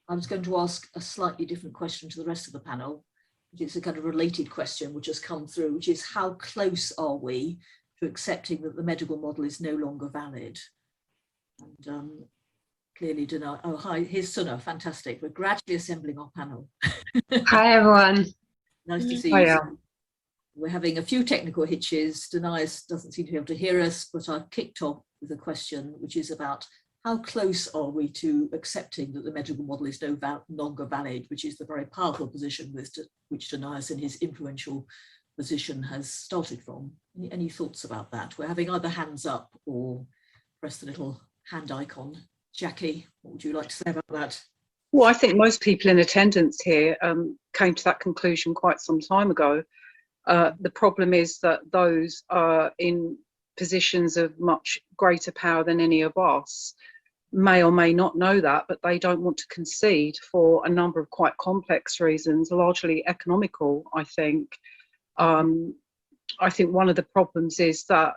I was going to ask a slightly different question to the rest of the panel, which is a kind of related question which has come through, which is how close are we to accepting that the medical model is no longer valid? And clearly deny. Oh, hi, here's Sanah, fantastic. We're gradually assembling our panel. Hi, everyone. Nice to see you. Yeah. We're having a few technical hitches. Dainius doesn't seem to be able to hear us, but I've kicked off with a question, which is about how close are we to accepting that the medical model is no longer valid, which is the very powerful position which Dainius in his influential position has started from. Any thoughts about that? We're having either hands up or press the little hand icon. Jacqui, what would you like to say about that? Well, I think most people in attendance here came to that conclusion quite some time ago. The problem is that those are in positions of much greater power than any of us may or may not know that, but they don't want to concede for a number of quite complex reasons, largely economical, I think. I think one of the problems is that,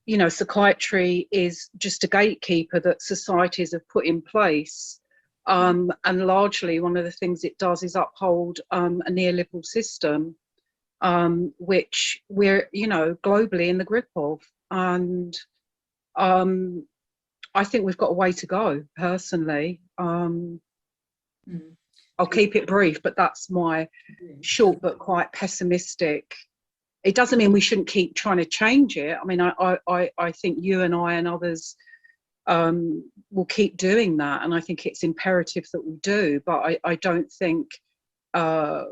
you know, psychiatry is just a gatekeeper that societies have put in place. And largely one of the things it does is uphold a neoliberal system, which we're, you know, globally in the grip of. And I think we've got a way to go, personally. I'll keep it brief, but that's my short but quite pessimistic. It doesn't mean we shouldn't keep trying to change it. I mean, I think you and I and others will keep doing that, and I think it's imperative that we do, but I don't think, I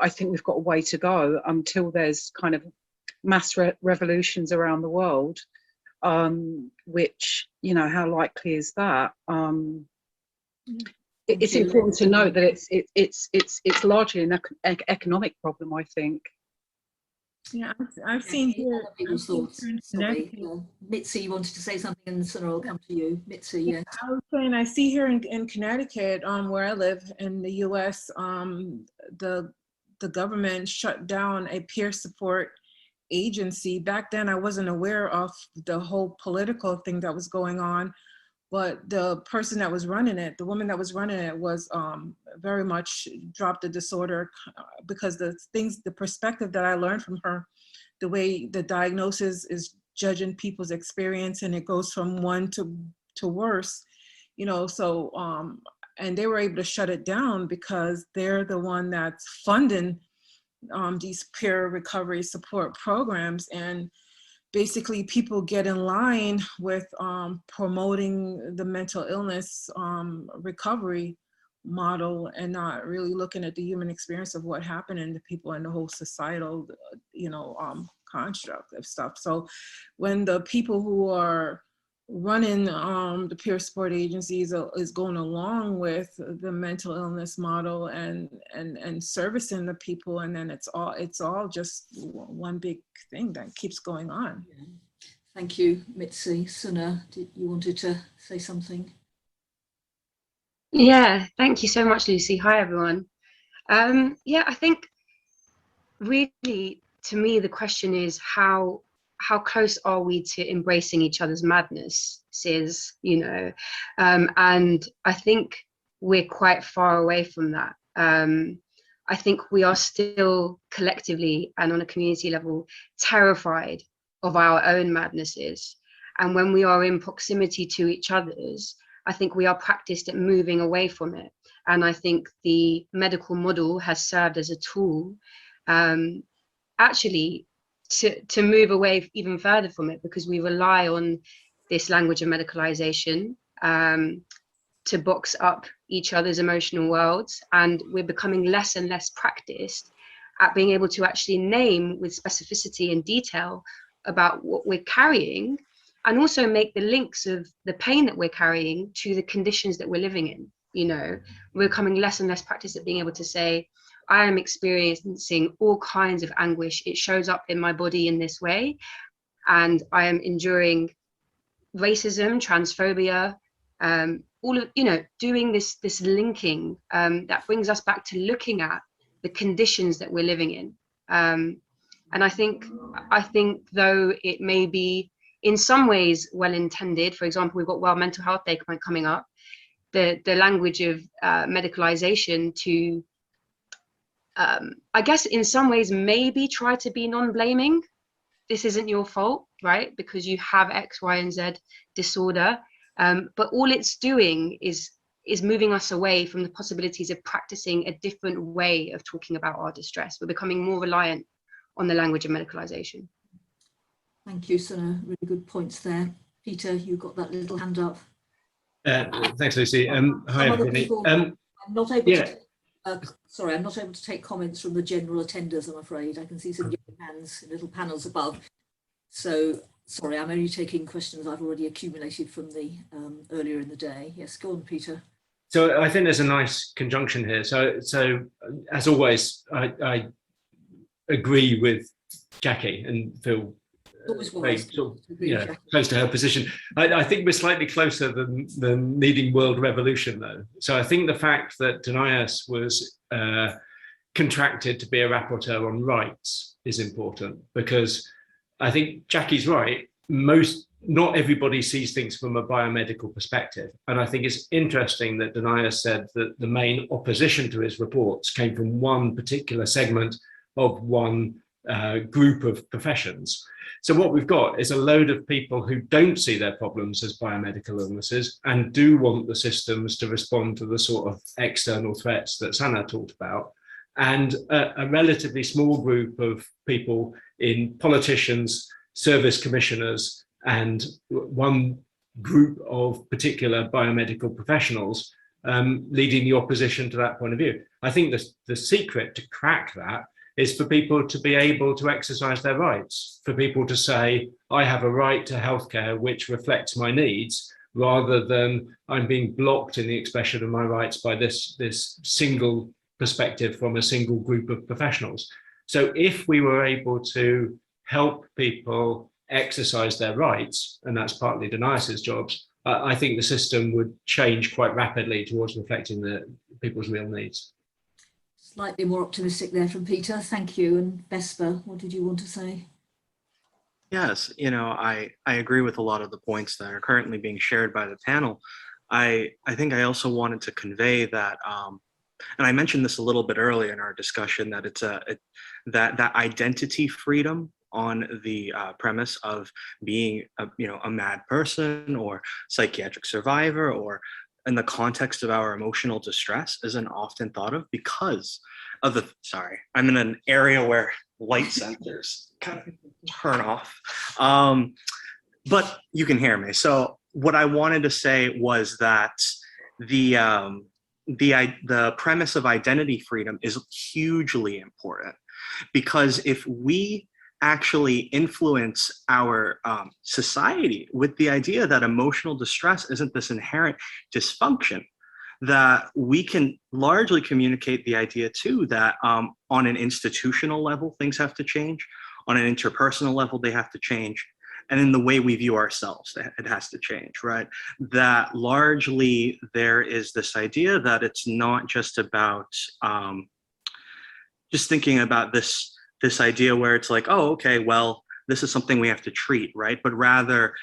think we've got a way to go until there's kind of mass revolutions around the world, which, you know, how likely is that? It's important to note that it's largely an economic problem, I think. Yeah, I've seen here. People's thoughts. Sorry, Mitzy, you wanted to say something, and Sanah will come to you. Mitzy, yes. I was saying, I see here in Connecticut, where I live in the U.S., the government shut down a peer support agency. Back then, I wasn't aware of the whole political thing that was going on, but the person that was running it, the woman that was running it, was very much dropped the disorder, because the perspective that I learned from her, the way the diagnosis is judging people's experience, and it goes from one to worse, you know, so, and they were able to shut it down because they're the one that's funding these peer recovery support programs. And basically people get in line with promoting the mental illness recovery model, and not really looking at the human experience of what happened to people and the whole societal, you know, construct of stuff. So when the people who are running the peer support agencies is going along with the mental illness model and servicing the people, and then it's all just one big thing that keeps going on. Yeah. Thank you, Mitzy. Sanah, you wanted to say something? Yeah, thank you so much, Lucy. Hi, everyone. Yeah, I think really, to me, the question is how close are we to embracing each other's madness, Sis, you know? And I think we're quite far away from that. I think we are still collectively and on a community level terrified of our own madnesses. And when we are in proximity to each other's, I think we are practiced at moving away from it. And I think the medical model has served as a tool actually to move away even further from it, because we rely on this language of medicalization to box up each other's emotional worlds, and we're becoming less and less practiced at being able to actually name with specificity and detail about what we're carrying, and also make the links of the pain that we're carrying to the conditions that we're living in. You know, we're becoming less and less practiced at being able to say, I am experiencing all kinds of anguish. It shows up in my body in this way, and I am enduring racism, transphobia, all of, you know, doing this linking that brings us back to looking at the conditions that we're living in. And I think though it may be in some ways well intended, for example, we've got World Mental Health Day coming up, the language of medicalization to, I guess in some ways, maybe try to be non-blaming. This isn't your fault, right? Because you have X, Y, and Z disorder. But all it's doing is moving us away from the possibilities of practicing a different way of talking about our distress. We're becoming more reliant on the language of medicalization. Thank you, Sanah. Really good points there. Peter, you got that little hand up. Thanks, Lucy. Hi, everybody. I'm not able yeah. to. Sorry, I'm not able to take comments from the general attenders, I'm afraid. I can see some yellow hands, little panels above. So, sorry, I'm only taking questions I've already accumulated from the earlier in the day. Yes, go on, Peter. So I think there's a nice conjunction here. So as always, I agree with Jacqui and feel very close to her position. I think we're slightly closer than needing world revolution, though. So I think the fact that Dainius was contracted to be a rapporteur on rights is important, because I think Jacqui's right. Not everybody sees things from a biomedical perspective. And I think it's interesting that Dainius said that the main opposition to his reports came from one particular segment of one group of professions. So what we've got is a load of people who don't see their problems as biomedical illnesses and do want the systems to respond to the sort of external threats that Sanah talked about, and a relatively small group of people in politicians, service commissioners, and one group of particular biomedical professionals leading the opposition to that point of view. I think the secret to crack that is for people to be able to exercise their rights, for people to say, I have a right to healthcare which reflects my needs, rather than I'm being blocked in the expression of my rights by this single perspective from a single group of professionals. So if we were able to help people exercise their rights, and that's partly Dainius's jobs, I think the system would change quite rapidly towards reflecting people's real needs. Slightly more optimistic there from Peter. Thank you. And Vesper, what did you want to say? Yes, I agree with a lot of the points that are currently being shared by the panel. I think I also wanted to convey that, and I mentioned this a little bit earlier in our discussion, that it's that identity freedom on the premise of being a mad person or psychiatric survivor, or in the context of our emotional distress, isn't often thought of because of I'm in an area where light sensors kind of turn off, but you can hear me. So what I wanted to say was that the premise of identity freedom is hugely important, because if we actually influence our society with the idea that emotional distress isn't this inherent dysfunction, that we can largely communicate the idea too that on an institutional level, things have to change, on an interpersonal level, they have to change, and in the way we view ourselves, it has to change, right? That largely there is this idea that it's not just about just thinking about this idea where it's like, oh, okay, well, this is something we have to treat, right? But rather,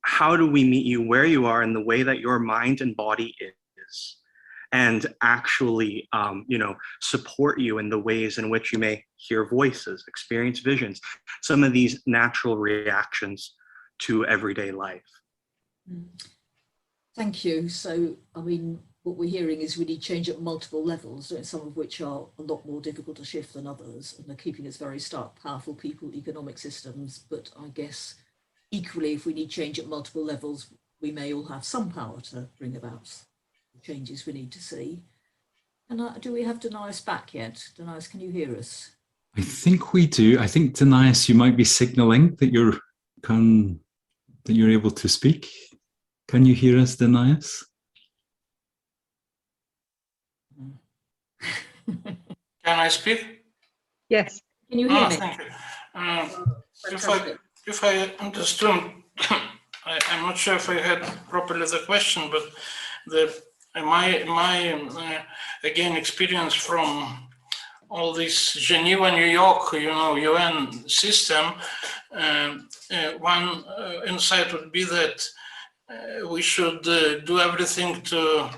how do we meet you where you are in the way that your mind and body is, and actually, support you in the ways in which you may hear voices, experience visions, some of these natural reactions to everyday life. Thank you. So, I mean, what we're hearing is we need change at multiple levels, some of which are a lot more difficult to shift than others, and they're keeping us very stark, powerful people, economic systems. But I guess equally, if we need change at multiple levels, we may all have some power to bring about the changes we need to see. And do we have Dainius back yet? Dainius, can you hear us? I think we do. I think, Dainius, you might be signaling that you're able to speak. Can you hear us, Dainius? Can I speak? Yes. Can you hear me? Thank you. If I understood, I'm not sure if I had properly the question, but my again experience from all this Geneva, New York, UN system, one insight would be that we should do everything to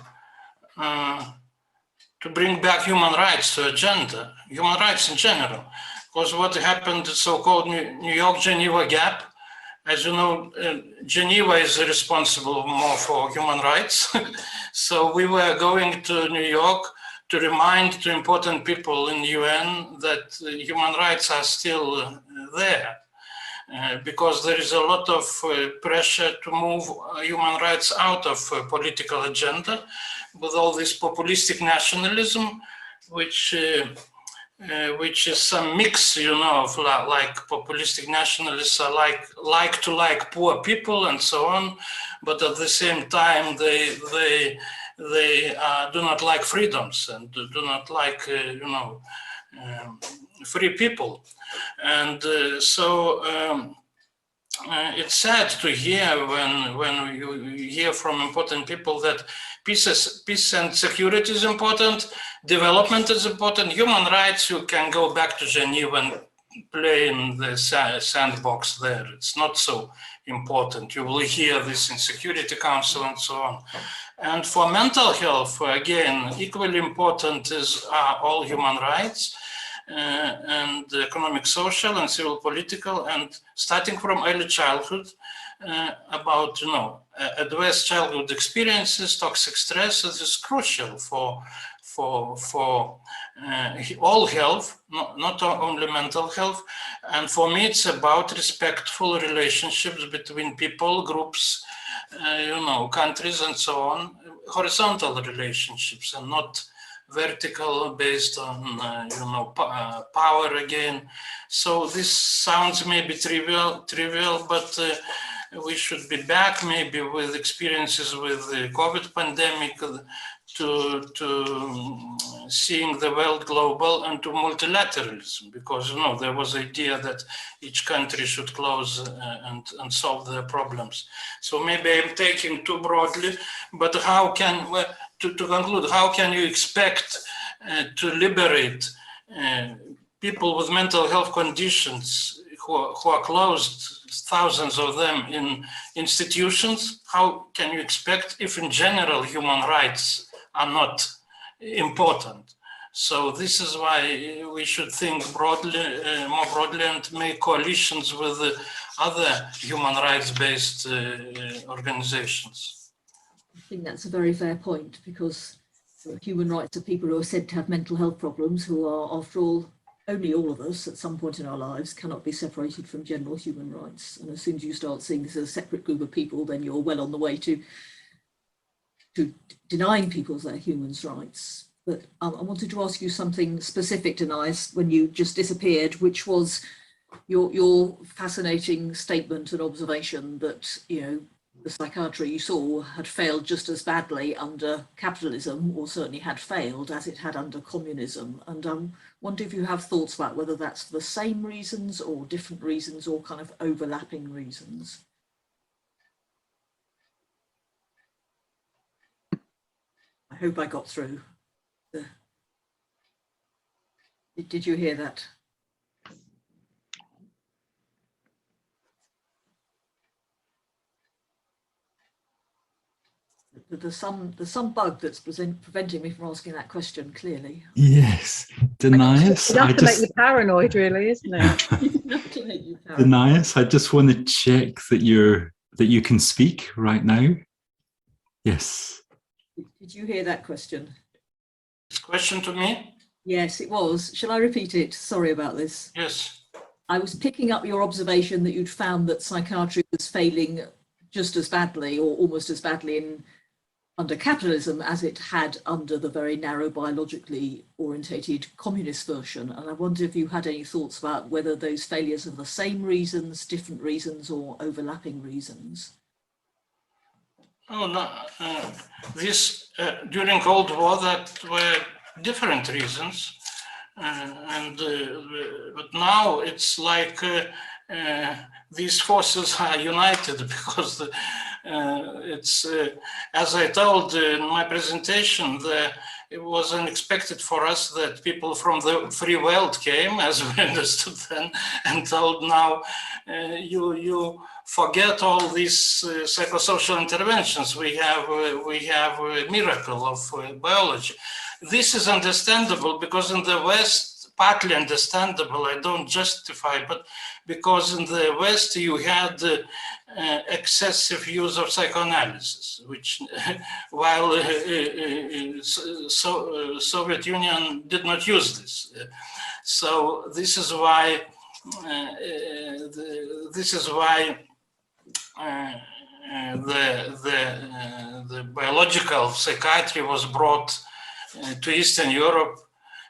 bring back human rights to agenda, human rights in general. Because what happened, the so-called New York-Geneva gap, as you know, Geneva is responsible more for human rights. So we were going to New York to remind to important people in the UN that human rights are still there. Because there is a lot of pressure to move human rights out of political agenda with all this populistic nationalism, which is some mix, you know, of like populistic nationalists are like to like poor people and so on, but at the same time they do not like freedoms and do not like you know, free people. And it's sad to hear when you hear from important people that peace and security is important, development is important, human rights, you can go back to Geneva and play in the sandbox there. It's not so important. You will hear this in Security Council and so on. And for mental health, again, equally important is all human rights. And economic, social, and civil, political, and starting from early childhood, about, you know, adverse childhood experiences, toxic stress is crucial for all health, not only mental health. And for me, it's about respectful relationships between people, groups, you know, countries, and so on, horizontal relationships, and not vertical, based on you know, power again. So this sounds maybe trivial, but we should be back maybe with experiences with the COVID pandemic to seeing the world global and to multilateralism, because, you know, there was idea that each country should close and solve their problems. So maybe I'm taking too broadly, but how can, to conclude, how can you expect to liberate people with mental health conditions who are closed, thousands of them in institutions? How can you expect if in general human rights are not important? So this is why we should think broadly, more broadly, and make coalitions with other human rights-based organizations. I think that's a very fair point, because human rights are people who are said to have mental health problems, who are, after all, only all of us at some point in our lives, cannot be separated from general human rights. And as soon as you start seeing this as a separate group of people, then you're well on the way to denying people their human rights. But I wanted to ask you something specific, Dainius, when you just disappeared, which was your fascinating statement and observation that, you know, the psychiatry you saw had failed just as badly under capitalism, or certainly had failed as it had under communism. And I wonder if you have thoughts about whether that's the same reasons or different reasons or kind of overlapping reasons. I hope I got through. Did you hear that? There's some bug that's preventing me from asking that question clearly. Yes, Dainius. Enough to make you paranoid, really, isn't it? Dainius, I just want to check that you can speak right now. Yes. Did you hear that question? This question to me? Yes, it was. Shall I repeat it? Sorry about this. Yes. I was picking up your observation that you'd found that psychiatry was failing just as badly, or almost as badly, under capitalism as it had under the very narrow biologically orientated communist version. And I wonder if you had any thoughts about whether those failures are the same reasons, different reasons, or overlapping reasons. Oh, no. This during Cold War, that were different reasons. But now it's like these forces are united, because It's as I told in my presentation, it was unexpected for us that people from the free world came, as we understood then, and told now you forget all these psychosocial interventions. We have a miracle of biology. This is understandable because in the West, partly understandable, I don't justify, but because in the West you had excessive use of psychoanalysis, which while Soviet Union did not use this. So this is why the biological psychiatry was brought to Eastern Europe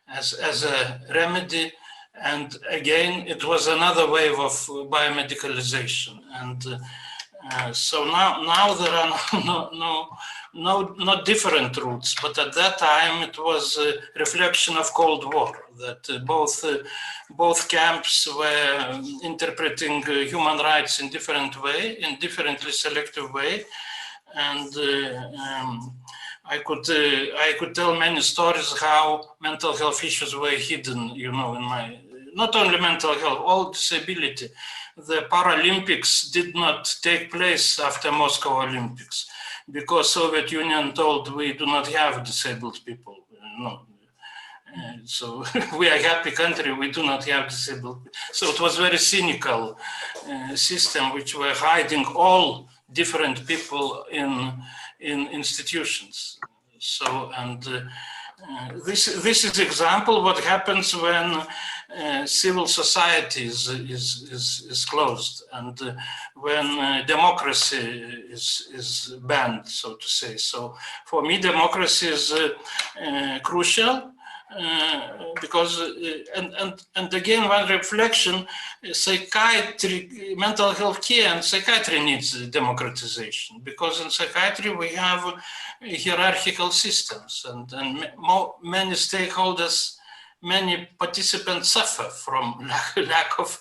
as a remedy, and again it was another wave of biomedicalization, and so now there are not different routes, but at that time it was a reflection of Cold War, that both camps were interpreting human rights in different way, in differently selective way, and I could tell many stories how mental health issues were hidden, you know, in my, not only mental health, all disability. The Paralympics did not take place after Moscow Olympics because Soviet Union told we do not have disabled people. No. So we are a happy country, we do not have disabled people. So it was very cynical system which were hiding all different people in institutions. So, and this is example what happens when civil society is closed and when democracy is banned, so to say. So for me, democracy is crucial. Because and again, one reflection, psychiatry, mental health care and psychiatry needs democratization, because in psychiatry we have hierarchical systems and many stakeholders, many participants suffer from lack of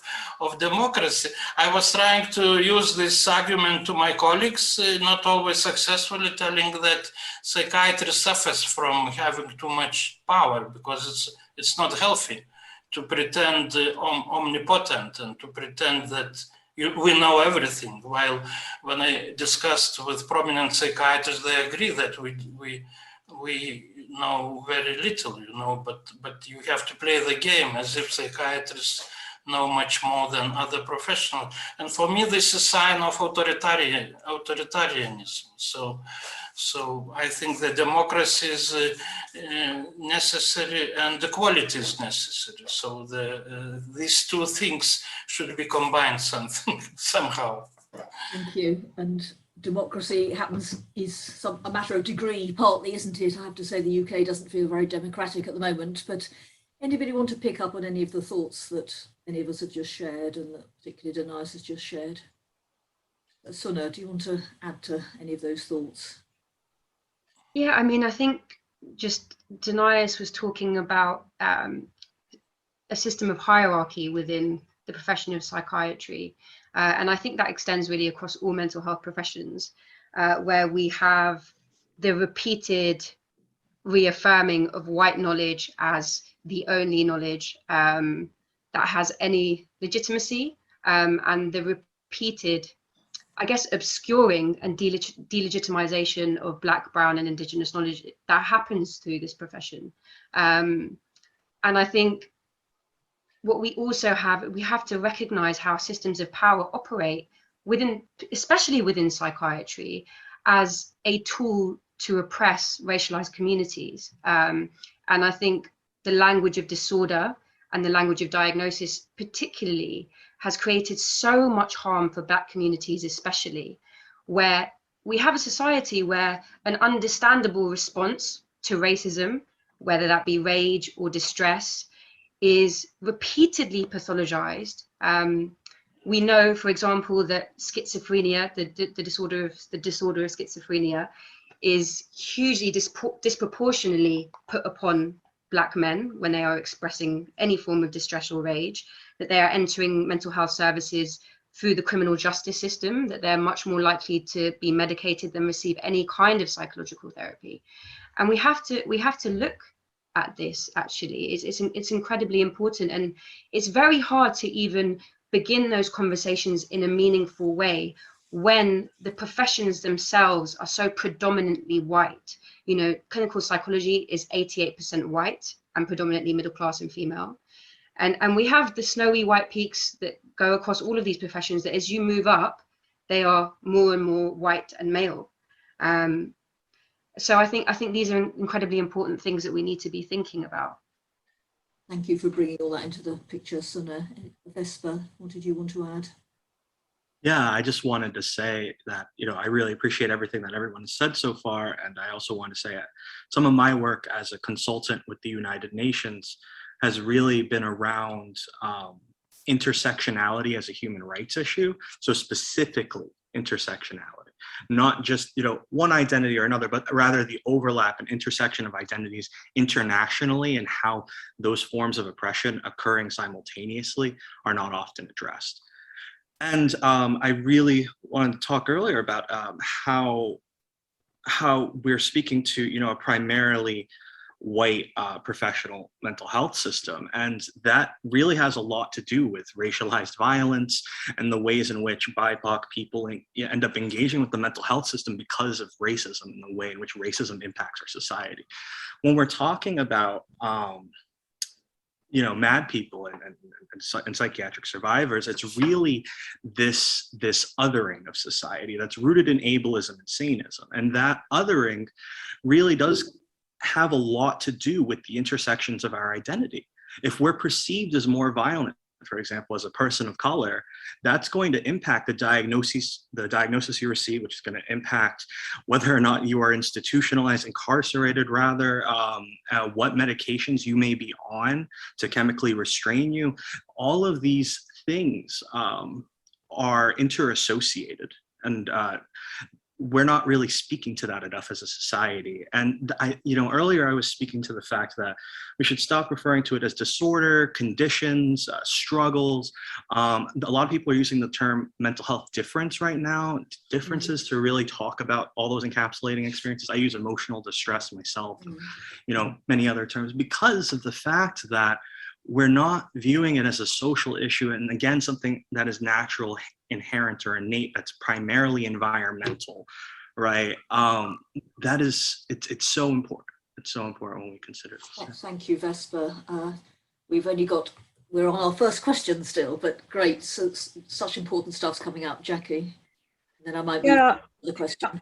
democracy. I was trying to use this argument to my colleagues, not always successfully, telling that psychiatry suffers from having too much power because it's not healthy to pretend omnipotent and to pretend that we know everything. While when I discussed with prominent psychiatrists, they agree that we know very little, you know, but you have to play the game as if psychiatrists know much more than other professionals. And for me, this is a sign of authoritarianism. So I think that democracy is necessary and equality is necessary. So these two things should be combined somehow. Thank you. And democracy is a matter of degree, partly, isn't it? I have to say the UK doesn't feel very democratic at the moment, but anybody want to pick up on any of the thoughts that any of us have just shared and that particularly Dainius has just shared? Sanah, do you want to add to any of those thoughts? Yeah, I mean, I think just Dainius was talking about a system of hierarchy within the profession of psychiatry. And I think that extends really across all mental health professions, where we have the repeated reaffirming of white knowledge as the only knowledge that has any legitimacy, and the repeated, I guess, obscuring and delegitimization of Black, Brown, and Indigenous knowledge that happens through this profession. And I think what we also have, we have to recognize how systems of power operate within, especially within psychiatry, as a tool to oppress racialized communities. And I think the language of disorder and the language of diagnosis particularly has created so much harm for Black communities, especially, where we have a society where an understandable response to racism, whether that be rage or distress, is repeatedly pathologized. We know, for example, that schizophrenia, the disorder of schizophrenia, is hugely disproportionately put upon Black men when they are expressing any form of distress or rage, that they are entering mental health services through the criminal justice system, that they're much more likely to be medicated than receive any kind of psychological therapy. And we have to look at this. Actually, it's incredibly important, and it's very hard to even begin those conversations in a meaningful way when the professions themselves are so predominantly white. You know, clinical psychology is 88% white and predominantly middle class and female. And we have the snowy white peaks that go across all of these professions, that as you move up, they are more and more white and male. So I think these are incredibly important things that we need to be thinking about. Thank you for bringing all that into the picture, Sanah. Vesper, what did you want to add? Yeah, I just wanted to say that, you know, I really appreciate everything that everyone has said so far. And I also want to say some of my work as a consultant with the United Nations has really been around intersectionality as a human rights issue. So specifically intersectionality, not just, you know, one identity or another, but rather the overlap and intersection of identities internationally, and how those forms of oppression occurring simultaneously are not often addressed. And I really wanted to talk earlier about how we're speaking to, you know, a primarily white professional mental health system, and that really has a lot to do with racialized violence and the ways in which BIPOC people end up engaging with the mental health system because of racism and the way in which racism impacts our society. When we're talking about you know, mad people and psychiatric survivors, it's really this othering of society that's rooted in ableism and saneism. And that othering really does have a lot to do with the intersections of our identity. If we're perceived as more violent, for example, as a person of color, that's going to impact the diagnosis you receive, which is going to impact whether or not you are institutionalized, incarcerated rather, what medications you may be on to chemically restrain you. All of these things are interassociated, and we're not really speaking to that enough as a society. And earlier I was speaking to the fact that we should stop referring to it as disorder, conditions, struggles. A lot of people are using the term mental health difference right now, differences, to really talk about all those encapsulating experiences. I use emotional distress myself, many other terms, because of the fact that we're not viewing it as a social issue, and again, something that is natural, inherent, or innate, that's primarily environmental, right? That is, it's so important. It's so important when we consider this. Thank you, Vesper. We're on our first question still, but great. So such important stuff's coming up, Jacqui. Then I might move to the question.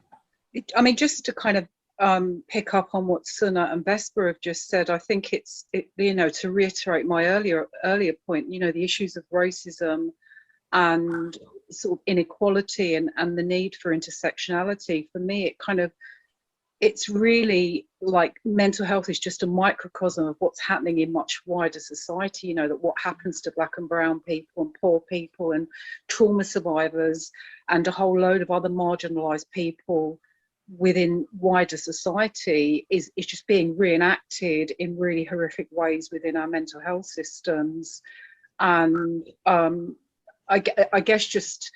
I mean, just to kind of pick up on what Sanah and Vesper have just said, I think it's to reiterate my earlier point, the issues of racism and sort of inequality and the need for intersectionality. For me, it's really like mental health is just a microcosm of what's happening in much wider society, that what happens to Black and brown people and poor people and trauma survivors and a whole load of other marginalized people within wider society is just being reenacted in really horrific ways within our mental health systems. And I guess just,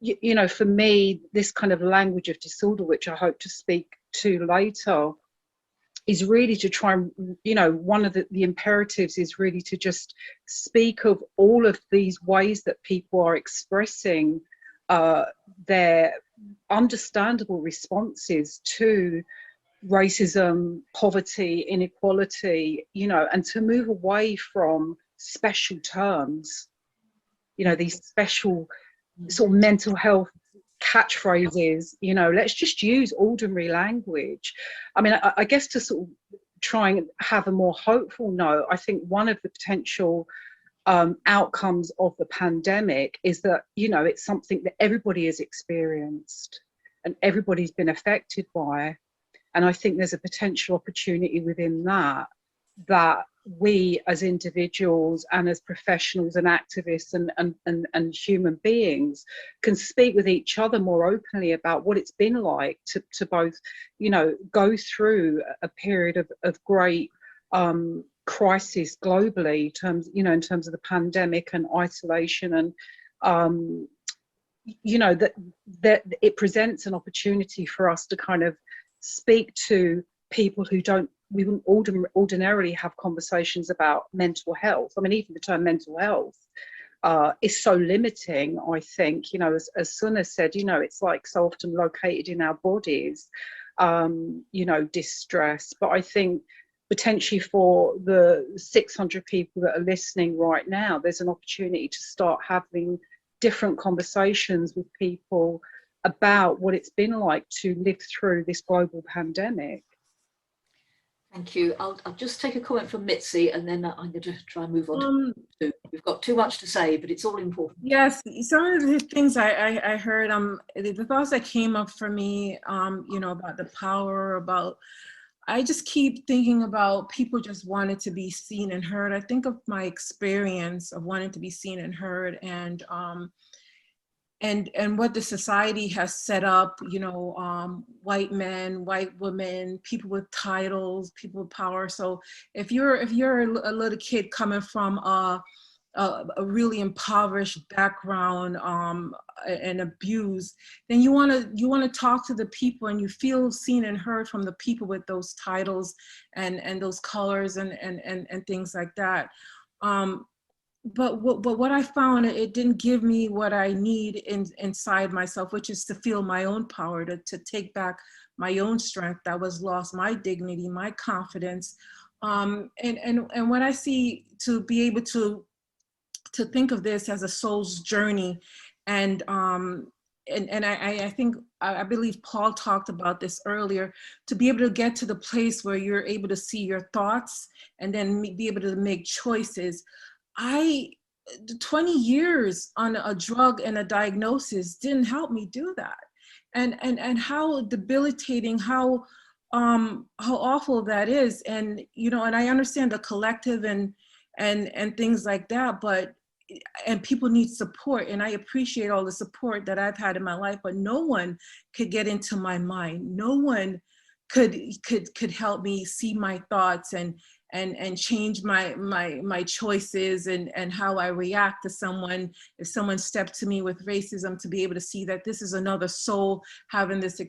for me, this kind of language of disorder, which I hope to speak to later, is really to try and, one of the imperatives is really to just speak of all of these ways that people are expressing their understandable responses to racism, poverty, inequality, and to move away from special terms, these special sort of mental health catchphrases, let's just use ordinary language. I mean, I guess to sort of try and have a more hopeful note, I think one of the potential outcomes of the pandemic is that, it's something that everybody has experienced and everybody's been affected by. And I think there's a potential opportunity within that we as individuals and as professionals and activists and human beings can speak with each other more openly about what it's been like to both, go through a period of great crisis globally in terms of the pandemic and isolation and you know, that it presents an opportunity for us to kind of speak to people who we wouldn't ordinarily have conversations about mental health. I mean, even the term mental health is so limiting, I think, you know, as Sanah said, you know, it's like so often located in our bodies, you know, distress. But I think potentially for the 600 people that are listening right now, there's an opportunity to start having different conversations with people about what it's been like to live through this global pandemic. Thank you. I'll just take a comment from Mitzy, and then I'm going to try and move on. We've got too much to say, but it's all important. Yes, some of the things I heard, the thoughts that came up for me, you know, about the power, about, I just keep thinking about people just wanted to be seen and heard. I think of my experience of wanting to be seen and heard, and what the society has set up, you know, white men, white women, people with titles, people with power. So if you're a little kid coming from a really impoverished background and abused, then you want to talk to the people, and you feel seen and heard from the people with those titles and those colors and things like that. But what I found, it didn't give me what I need inside myself, which is to feel my own power, to take back my own strength that was lost, my dignity, my confidence. And when I see, to be able to think of this as a soul's journey, and I think, I believe Paul talked about this earlier, to be able to get to the place where you're able to see your thoughts and then be able to make choices. 20 years on a drug and a diagnosis didn't help me do that. And how debilitating, how awful that is. And, you know, and I understand the collective and things like that, and people need support, and I appreciate all the support that I've had in my life, but no one could get into my mind. No one could help me see my thoughts and change my choices and how I react to someone. If someone stepped to me with racism, to be able to see that this is another soul having this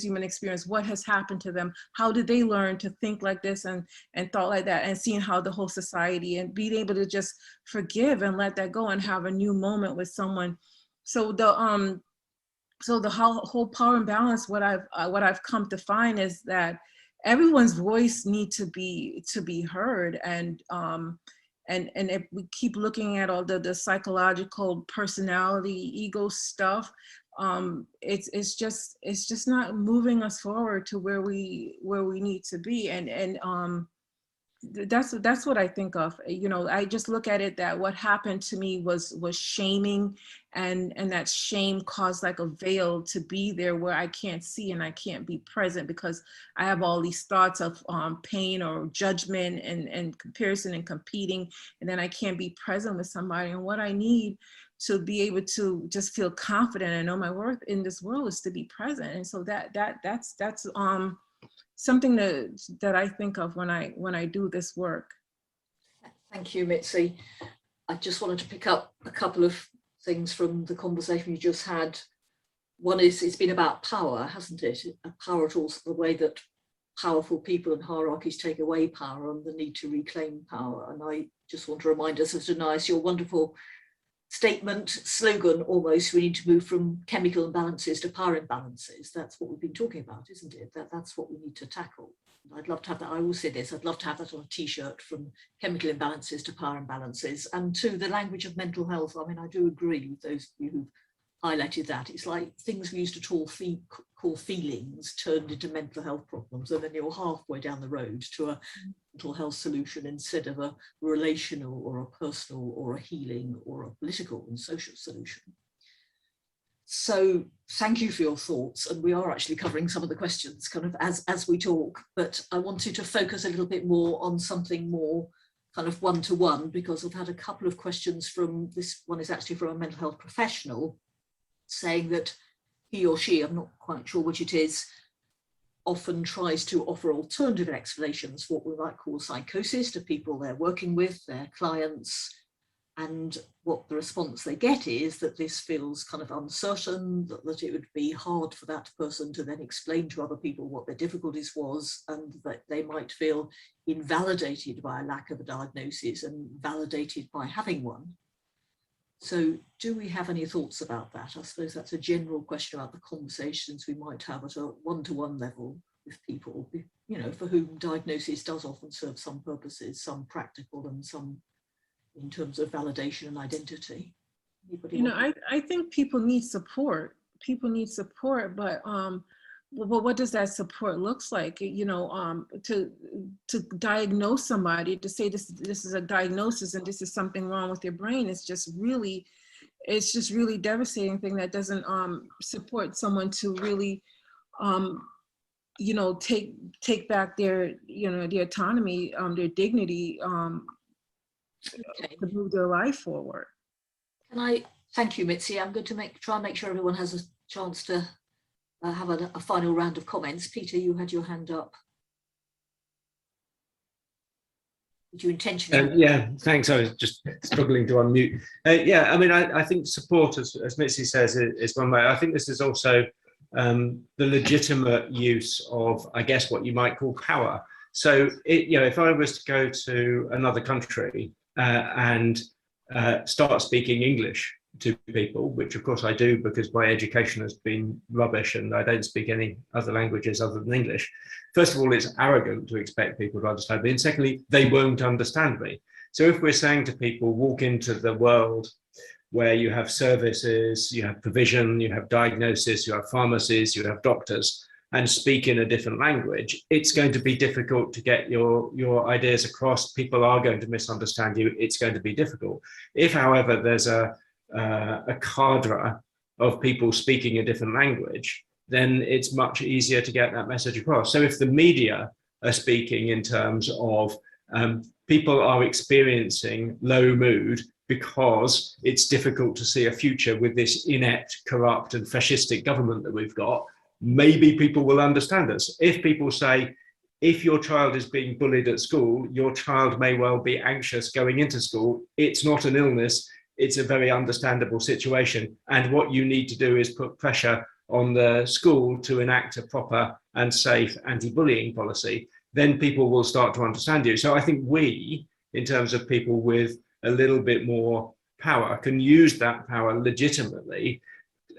human experience. What has happened to them? How did they learn to think like this and thought like that? And seeing how the whole society, and being able to just forgive and let that go and have a new moment with someone. So the whole power and balance, what I've come to find is that everyone's voice needs to be heard, and if we keep looking at all the psychological personality ego stuff, it's just not moving us forward to where we need to be, and that's what I think of. You know, I just look at it that what happened to me was shaming, and that shame caused like a veil to be there where I can't see and I can't be present, because I have all these thoughts of pain or judgment and comparison and competing, and then I can't be present with somebody. And what I need to be able to just feel confident and know my worth in this world is to be present. And so that's something that I think of when I do this work. Thank you, Mitzy. I just wanted to pick up a couple of things from the conversation you just had. One is, it's been about power, hasn't it? Power at all, the way that powerful people and hierarchies take away power, and the need to reclaim power. And I just want to remind us of Dainius, your wonderful statement, slogan almost, we need to move from chemical imbalances to power imbalances. That's what we've been talking about, isn't it? That's what we need to tackle. And I'd love to have that. I will say this, I'd love to have that on a t-shirt, from chemical imbalances to power imbalances. And to the language of mental health, I mean, I do agree with those of you who've highlighted that. It's like things we used to call feelings turned into mental health problems, and then you're halfway down the road to a mental health solution instead of a relational or a personal or a healing or a political and social solution. So thank you for your thoughts, and we are actually covering some of the questions kind of as we talk, but I wanted to focus a little bit more on something more kind of one-to-one, because I've had a couple of questions from, this one is actually from a mental health professional, saying that he or she, I'm not quite sure which it is, often tries to offer alternative explanations for what we might call psychosis to people they're working with, their clients, And what the response they get is that this feels kind of uncertain, that it would be hard for that person to then explain to other people what their difficulties was, and that they might feel invalidated by a lack of a diagnosis and validated by having one. So do we have any thoughts about that? I suppose that's a general question about the conversations we might have at a one-to-one level with people, you know, for whom diagnosis does often serve some purposes, some practical and some in terms of validation and identity. Anybody You know, I think people need support. People need support, but what does that support looks like? You know, to diagnose somebody, to say this is a diagnosis and this is something wrong with your brain, it's just really devastating thing that doesn't support someone to really you know, take back their, you know, their autonomy, their dignity, Okay. to move their life forward. Can I thank you, Mitzy? I'm going to try and make sure everyone has a chance to have a final round of comments. Peter, you had your hand up. Did you intentionally? Yeah, thanks. I was just struggling to unmute. Yeah, I mean, I think support, as Mitzy says, is one way. I think this is also the legitimate use of, I guess, what you might call power. So, you know, if I was to go to another country and start speaking English to people, which of course I do because my education has been rubbish and I don't speak any other languages other than English. First of all, it's arrogant to expect people to understand me. And secondly, they won't understand me. So if we're saying to people, walk into the world where you have services, you have provision, you have diagnosis, you have pharmacies, you have doctors, and speak in a different language, it's going to be difficult to get your ideas across. People are going to misunderstand you. It's going to be difficult. If, however, there's a cadre of people speaking a different language, then it's much easier to get that message across. So if the media are speaking in terms of people are experiencing low mood because it's difficult to see a future with this inept, corrupt and fascistic government that we've got, maybe people will understand us. If people say, if your child is being bullied at school, your child may well be anxious going into school. It's not an illness. It's a very understandable situation. And what you need to do is put pressure on the school to enact a proper and safe anti-bullying policy. Then people will start to understand you. So I think we, in terms of people with a little bit more power, can use that power legitimately,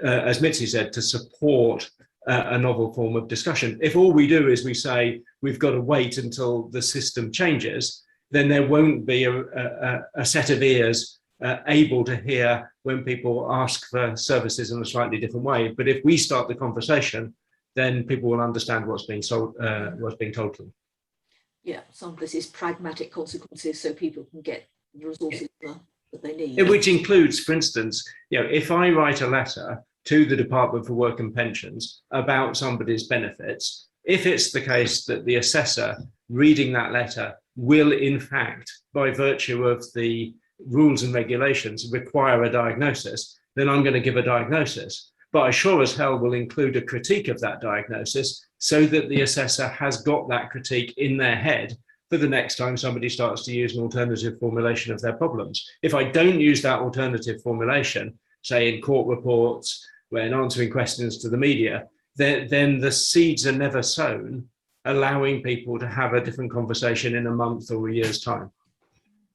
as Mitzy said, to support a novel form of discussion. If all we do is we say, we've got to wait until the system changes, then there won't be a set of ears able to hear when people ask for services in a slightly different way. But if we start the conversation, then people will understand what's being told to them. Yeah, some of this is pragmatic consequences so people can get the resources that they need. Which includes, for instance, you know, if I write a letter to the Department for Work and Pensions about somebody's benefits, if it's the case that the assessor reading that letter will, in fact, by virtue of the rules and regulations, require a diagnosis, then I'm going to give a diagnosis. But I sure as hell will include a critique of that diagnosis so that the assessor has got that critique in their head for the next time somebody starts to use an alternative formulation of their problems. If I don't use that alternative formulation, say in court reports, when answering questions to the media, then the seeds are never sown, allowing people to have a different conversation in a month or a year's time.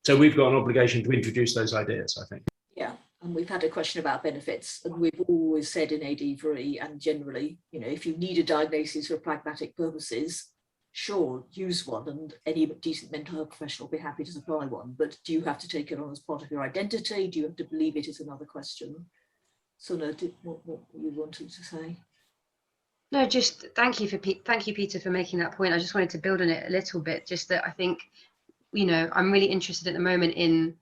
So we've got an obligation to introduce those ideas, I think. Yeah, and we've had a question about benefits, and we've always said in AD4E and generally, you know, if you need a diagnosis for pragmatic purposes, sure, use one, and any decent mental health professional will be happy to supply one. But do you have to take it on as part of your identity? Do you have to believe it is another question? Sanah, what you wanted to say? No, just thank you, Peter, for making that point. I just wanted to build on it a little bit, just that I think, you know, I'm really interested at the moment in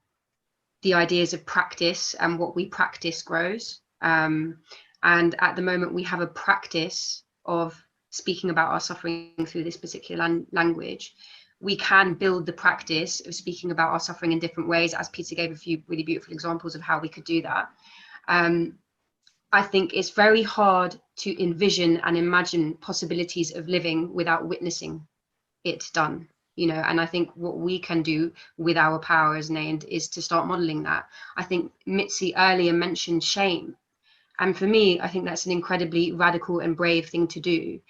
the ideas of practice, and what we practice grows. And at the moment we have a practice of speaking about our suffering through this particular language. We can build the practice of speaking about our suffering in different ways, as Peter gave a few really beautiful examples of how we could do that. I think it's very hard to envision and imagine possibilities of living without witnessing it done. And I think what we can do with our power as named is to start modeling that. I think Mitzy earlier mentioned shame. And for me, I think that's an incredibly radical and brave thing to do.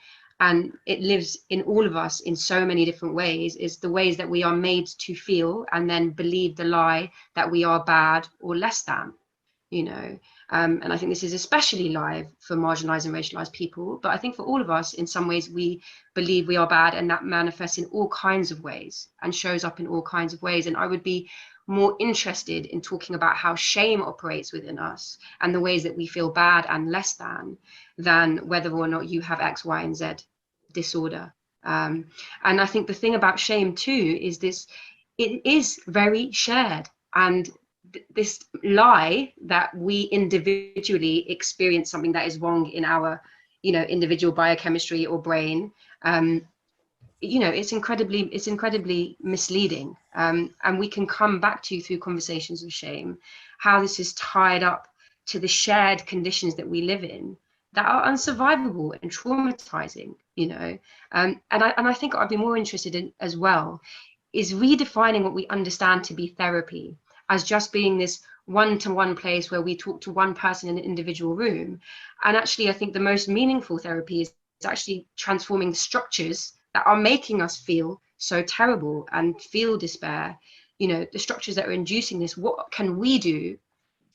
And it lives in all of us in so many different ways, is the ways that we are made to feel and then believe the lie that we are bad or less than, and I think this is especially live for marginalized and racialized people. But I think for all of us, in some ways, we believe we are bad, and that manifests in all kinds of ways and shows up in all kinds of ways. And I would be more interested in talking about how shame operates within us and the ways that we feel bad and less than whether or not you have X, Y, and Z disorder. And I think the thing about shame too is it is very shared, and this lie that we individually experience something that is wrong in our individual biochemistry or brain, it's incredibly misleading, and we can come back to, through conversations of shame, how this is tied up to the shared conditions that we live in that are unsurvivable and traumatizing, and I think I'd be more interested in as well is redefining what we understand to be therapy as just being this one-to-one place where we talk to one person in an individual room. And actually, I think the most meaningful therapy is actually transforming the structures that are making us feel so terrible and feel despair, the structures that are inducing this. What can we do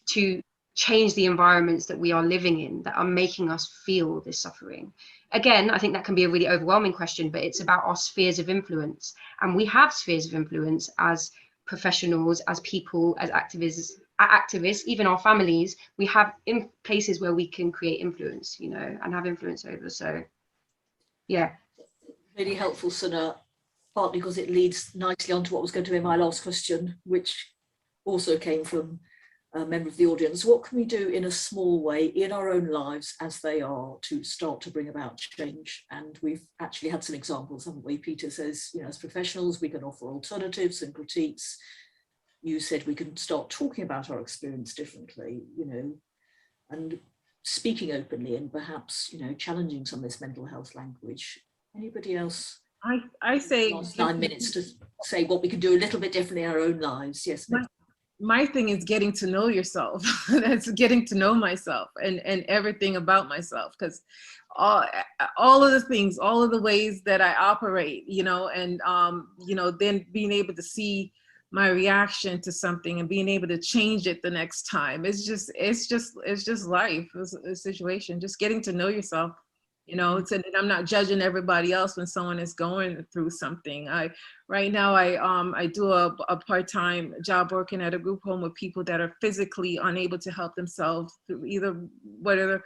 to change the environments that we are living in that are making us feel this suffering? Again, I think that can be a really overwhelming question, but it's about our spheres of influence. And we have spheres of influence as professionals, as people, as activists, even our families. We have places where we can create influence, and have influence over. So, yeah. Really helpful, Sanah, partly because it leads nicely on to what was going to be my last question, which also came from a member of the audience. What can we do in a small way in our own lives as they are to start to bring about change? And we've actually had some examples, haven't we? Peter says, as professionals, we can offer alternatives and critiques. You said we can start talking about our experience differently, and speaking openly and perhaps, challenging some of this mental health language. Anybody else? I say last 9 minutes to say what we can do a little bit differently in our own lives. Yes. My thing is getting to know yourself. That's getting to know myself and everything about myself, because all of the things, all of the ways that I operate, and then being able to see my reaction to something and being able to change it the next time. It's just life. It's a situation. Just getting to know yourself. And I'm not judging everybody else when someone is going through something. Right now I do a part-time job working at a group home with people that are physically unable to help themselves through either where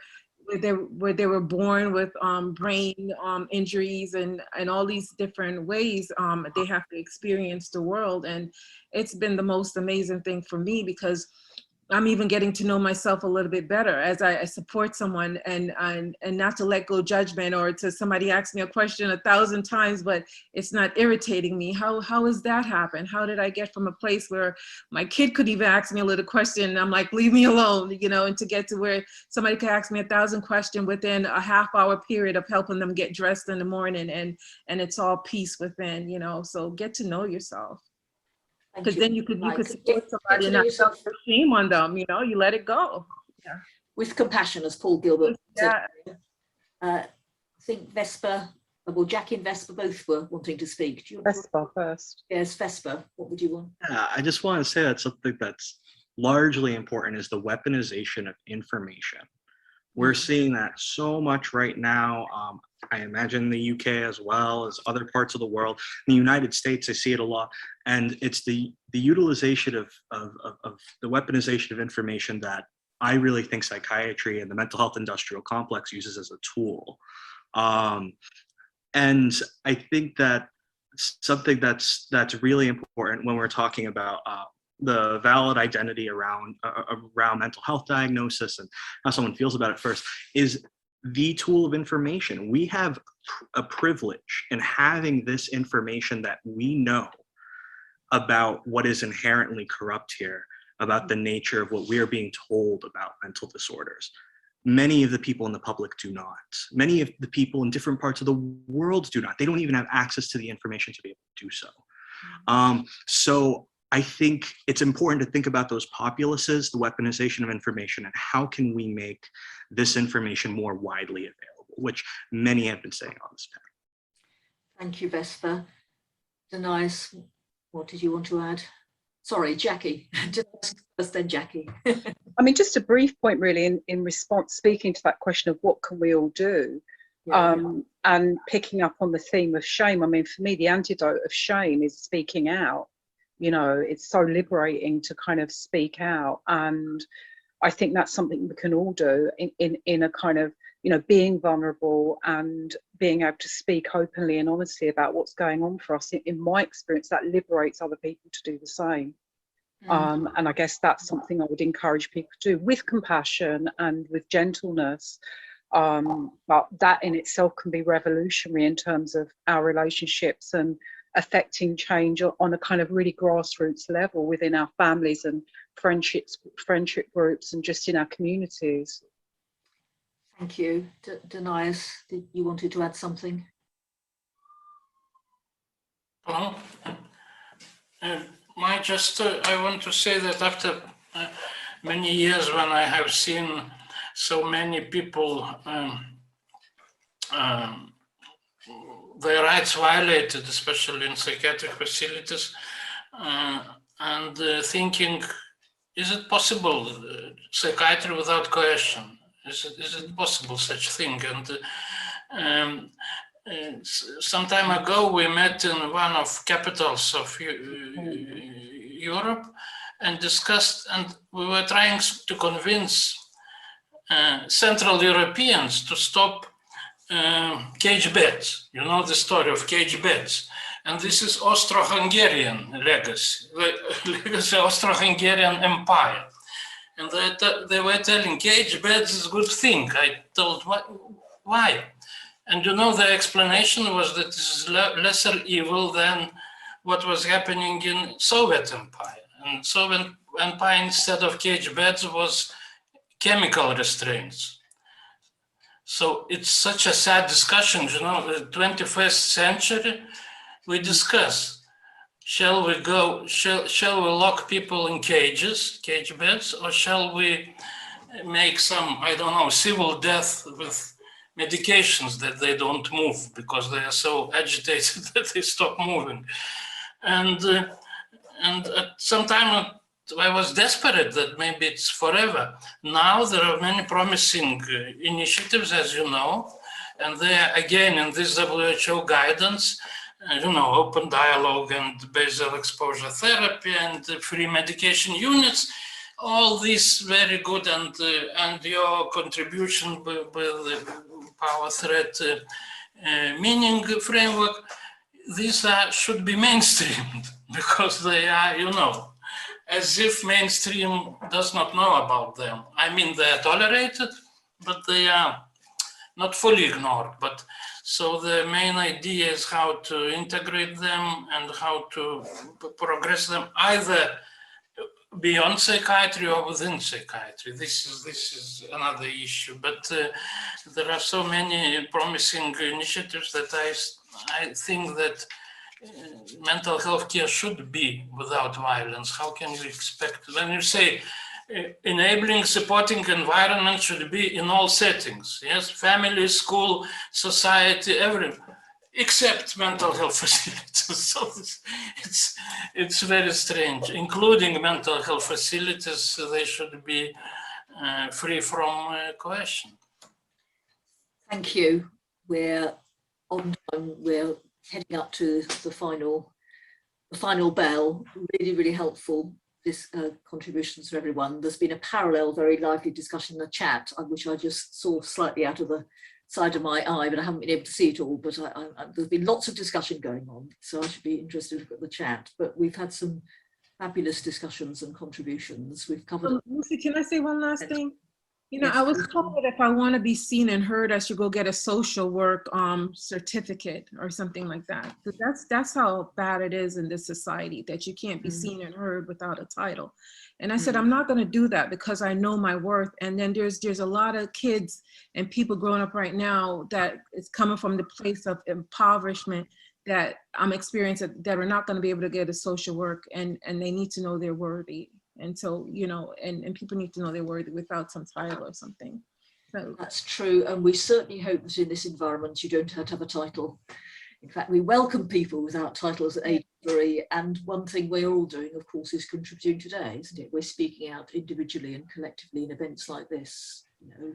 they were born with brain injuries and all these different ways they have to experience the world. And it's been the most amazing thing for me, because I'm even getting to know myself a little bit better as I support someone, and not to let go judgment, or to somebody ask me a question 1,000 times, but it's not irritating me. How has that happened? How did I get from a place where my kid could even ask me a little question and I'm like, leave me alone, and to get to where somebody could ask me 1,000 questions within a half-hour period of helping them get dressed in the morning, and it's all peace within, so get to know yourself. Because then you could support somebody and not feel shame on them, you let it go. Yeah. With compassion, as Paul Gilbert said. I think Vesper, well, Jacqui and Vesper both were wanting to speak. Do you want Vesper first? Yes, Vesper, what would you want? I just want to say that something that's largely important is the weaponization of information. We're seeing that so much right now. I imagine the UK as well as other parts of the world. In the United States, I see it a lot. And it's the utilization of the weaponization of information that I really think psychiatry and the mental health industrial complex uses as a tool. And I think that something that's really important when we're talking about the valid identity around mental health diagnosis and how someone feels about it first is the tool of information. We have a privilege in having this information that we know about what is inherently corrupt here, about the nature of what we are being told about mental disorders. Many of the people in the public do not. Many of the people in different parts of the world do not. They don't even have access to the information to be able to do so. So I think it's important to think about those populaces, the weaponization of information, and how can we make this information more widely available, which many have been saying on this panel. Thank you, Vesper. Dainius, what did you want to add? Sorry, Jacqui. First, then Jacqui. I mean, just a brief point really in response, speaking to that question of what can we all do, and picking up on the theme of shame. I mean, for me, the antidote of shame is speaking out. You know, it's so liberating to kind of speak out. And I think that's something we can all do in a kind of, you know, being vulnerable and being able to speak openly and honestly about what's going on for us. In my experience, that liberates other people to do the same. And I guess that's something I would encourage people to do with compassion and with gentleness. But that in itself can be revolutionary in terms of our relationships and affecting change on a kind of really grassroots level within our families and friendship groups and just in our communities. Thank you. Dainius, did you wanted to add something? Well, I want to say that after many years when I have seen so many people their rights violated, especially in psychiatric facilities, and thinking, is it possible psychiatry without coercion? Is it possible such thing? And some time ago we met in one of capitals of Europe and discussed, and we were trying to convince Central Europeans to stop cage beds. You know the story of cage beds. And this is Austro-Hungarian legacy, legacy Austro-Hungarian Empire. And they were telling cage beds is a good thing. I told, why? And you know, the explanation was that this is lesser evil than what was happening in Soviet Empire. And Soviet Empire, instead of cage beds, was chemical restraints. So it's such a sad discussion, you know, the 21st century, we discuss, shall we lock people in cages, cage beds, or shall we make some, I don't know, civil death with medications that they don't move because they are so agitated that they stop moving. And at some time I was desperate that maybe it's forever. Now there are many promising initiatives, as you know, and they are again in this WHO guidance, you know, open dialogue and basal exposure therapy and free medication units, all these very good, and your contribution with the power threat meaning framework, these should be mainstreamed because they are, you know, as if mainstream does not know about them. I mean, they are tolerated, but they are not fully ignored. But so the main idea is how to integrate them and how to progress them either beyond psychiatry or within psychiatry. This is another issue. But there are so many promising initiatives that I think that mental health care should be without violence. How can you expect, when you say enabling, supporting environment should be in all settings, yes, family, school, society, everything, except mental health facilities. So it's very strange, including mental health facilities, they should be free from coercion. Thank you. We're on time. We're heading up to the final bell. Really, really helpful contributions from everyone. There's been a parallel, very lively discussion in the chat, which I just saw slightly out of the side of my eye, but I haven't been able to see it all. But there's been lots of discussion going on, so I should be interested to look at the chat. But we've had some fabulous discussions and contributions. We've covered. Lucy, can I say one last thing? You know, Yes, I was please. told that if I want to be seen and heard, I should go get a social work certificate or something like that. Because that's how bad it is in this society, that you can't be seen and heard without a title. And I said, I'm not going to do that because I know my worth. And then there's a lot of kids and people growing up right now that is coming from the place of impoverishment that I'm experiencing, that are not going to be able to get a social work, and they need to know they're worthy. And so, you know, and people need to know they're worthy without some title or something. So That's true. And we certainly hope that in this environment, you don't have to have a title. In fact, we welcome people without titles at AD4E. And one thing we're all doing, of course, is contributing today, isn't it? We're speaking out individually and collectively in events like this. You know,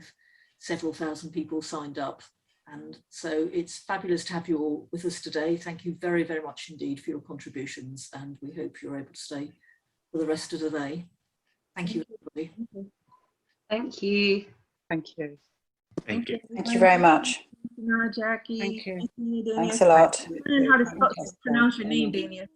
several thousand people signed up. And so it's fabulous to have you all with us today. Thank you very, very much indeed for your contributions. And we hope you're able to stay for the rest of the day. Thank you, everybody. Thank you. Thank you. Thank you. Thank you very much. Sanah, Jacqui. Thank you. Dainius. Thanks a lot. Learning how to pronounce your name, Dainius.